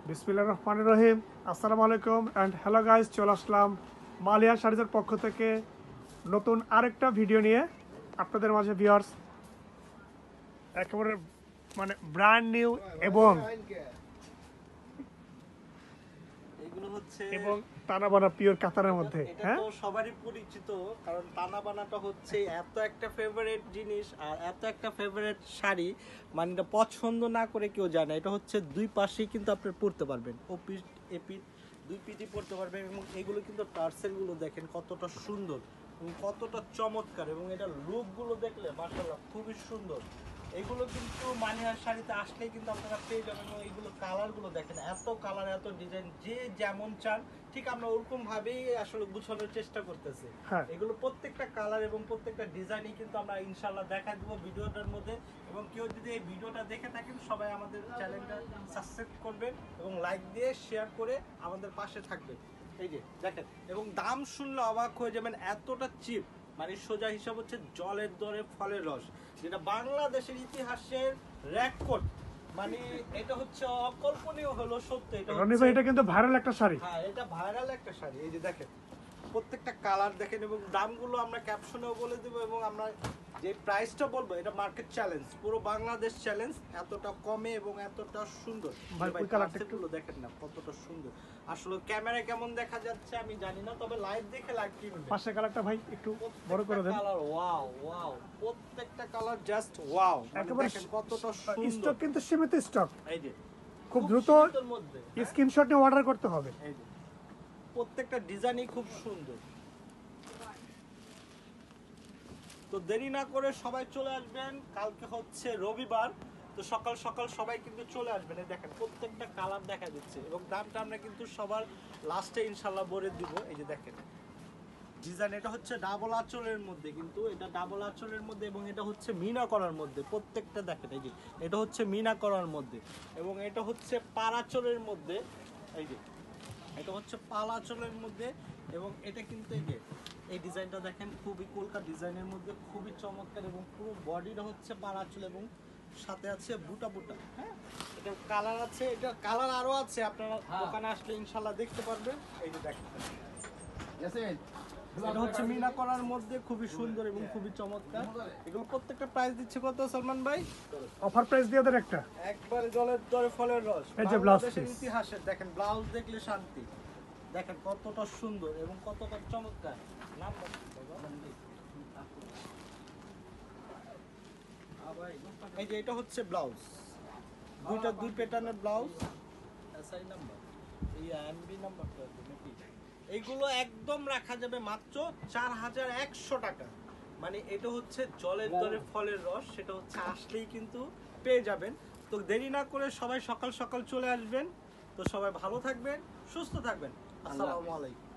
বিসমিল্লাহির রহমানির রহিম। আসসালামু আলাইকুম অ্যান্ড হ্যালো গাইস, চলে আসলাম মালিয়া শাড়িজের পক্ষ থেকে নতুন আরেকটা ভিডিও নিয়ে আপনাদের মাঝে। ভিউয়ার্স, একেবারে মানে ব্র্যান্ড নিউ এবং এগুলো হচ্ছে এবং তানাবানা পিওর কাতারের মধ্যে। এটা হ্যাঁ, তো সবারই পরিচিত, কারণ টানা বানাটা হচ্ছে এত একটা ফেভারিট জিনিস আর এত একটা ফেভারিট শাড়ি, মানে এটা পছন্দ না করে কেউ যায় না। এটা হচ্ছে দুই পাশেই কিন্তু আপনি পরতে পারবেন, ও পিঠ এ পিঠ দুই পিঠই পরতে পারবেন। এবং এগুলো কিন্তু টার্সেল গুলো দেখেন কতটা সুন্দর এবং কতটা চমৎকার, এবং এটা লুক গুলো দেখলে মাশাআল্লাহ খুবই সুন্দর। এগুলো কিন্তু মানিহার শাড়িতে আসলেই কিন্তু আপনারা পেয়ে যাবেন। এবং এইগুলো কালারগুলো দেখেন, এত কালার এত ডিজাইন, যে যেমন চান ঠিক আমরা ওরকম ভাবেই আসলে গুছানোর চেষ্টা করতেছি। হ্যাঁ। এগুলো প্রত্যেকটা কালার এবং প্রত্যেকটা ডিজাইনই কিন্তু আমরা ইনশাআল্লাহ দেখা দেবো ভিডিওটার মধ্যে। এবং কেউ যদি এই ভিডিওটা দেখে থাকেন, সবাই আমাদের চ্যানেলটা সাবস্ক্রাইব করবেন এবং লাইক দিয়ে শেয়ার করে আমাদের পাশে থাকবেন। এই যে দেখেন, এবং দাম শুনলে অবাক হয়ে যাবেন, এতটা চিপ। মানে সোজা হিসাব হচ্ছে জলের দরে ফলের রস, যেটা বাংলাদেশের ইতিহাসের রেকর্ড। মানে এটা হচ্ছে অকল্পনীয় হলো সত্য। রনি ভাই, এটা কিন্তু ভাইরাল একটা শাড়ি। হ্যাঁ, এটা ভাইরাল একটা শাড়ি। এই যে দেখেন প্রত্যেকটা কালার দেখেন, এবং দামগুলো আমরা ক্যাপশনেও বলে দেবো, এবং আমরা যে প্রাইসটা বলবো এটা মার্কেট চ্যালেঞ্জ, পুরো বাংলাদেশ চ্যালেঞ্জ। এতটা কমে এবং এতটা সুন্দর। ভাই, ওই কালারটা একটু দেখেন না কতটা সুন্দর। আসলে ক্যামেরায় কেমন দেখা যাচ্ছে আমি জানি না, তবে লাইভ দেখে লাইভ কি বলবেন। পাশের কালারটা ভাই একটু বড় করে দেন। কালার ওয়াও ওয়াও, প্রত্যেকটা কালার জাস্ট ওয়াও। একেবারে দেখেন কতটা সুন্দর। স্টক কিন্তু সীমিত স্টক, এই যে খুব দ্রুত সীমিতর মধ্যে স্ক্রিনশট নিয়ে অর্ডার করতে হবে। এই যে প্রত্যেকটা ডিজাইনই খুব সুন্দর। তো দেরি না করে সবাই চলে আসবেন, কালকে হচ্ছে রবিবার, তো সকাল সকাল সবাই কিন্তু চলে আসবেন। এই দেখেন প্রত্যেকটা কালার দেখা দিচ্ছে, এবং দামটা আমরা কিন্তু সবার লাস্টে ইনশাল্লাহ বলে দিব। এই যে দেখেন ডিজাইন, এটা হচ্ছে ডাবল আঁচলের মধ্যে, কিন্তু এটা ডাবল আঁচলের মধ্যে, এবং এটা হচ্ছে মিনা করার মধ্যে। প্রত্যেকটা দেখেন, এই যে এটা হচ্ছে মিনা করার মধ্যে, এবং এটা হচ্ছে পাড়াচলের মধ্যে। এই যে এটা হচ্ছে পালাচলের মধ্যে, এবং এটা কিন্তু এই যে এই ডিজাইনটা দেখেন খুবই কলকাতা ডিজাইনের মধ্যে, খুবই চমৎকার। এবং পুরো বডিটা হচ্ছে পালাচল, এবং সাথে আছে বুটা বুটা। হ্যাঁ, এটা কালার আছে, এটা কালার আরো আছে, আপনারা দোকানে আসলে ইনশাল্লাহ দেখতে পারবেন। এই যে দেখেন এটা হচ্ছে মিনা করার মধ্যে, খুবই সুন্দর এবং খুবই চমৎকার। এগুলো প্রত্যেকটা প্রাইস দিচ্ছে কত সালমান ভাই? অফার প্রাইস দিয়ে দেন একটা। একবারে জলের দরে ফলের রস। এই যে ব্লাউজ বাংলাদেশের পিস। ইতিহাসের দেখেন, ব্লাউজ দেখলে শান্তি। দেখেন কতটা সুন্দর এবং কতটা চমৎকার। নাম এই যে এটা হচ্ছে ব্লাউজ, দুই প্যাটার্নের ব্লাউজ। এসআই নাম্বার, এই এমবি নাম্বারটা নাকি? এইগুলো একদম রাখা যাবে মাত্র 4100 টাকা। মানে এটা হচ্ছে জলের দরে ফলের রস, সেটা হচ্ছে আসলেই কিন্তু পেয়ে যাবেন। তো দেরি না করে সবাই সকাল সকাল চলে আসবেন। তো সবাই ভালো থাকবেন, সুস্থ থাকবেন। আসসালামু আলাইকুম।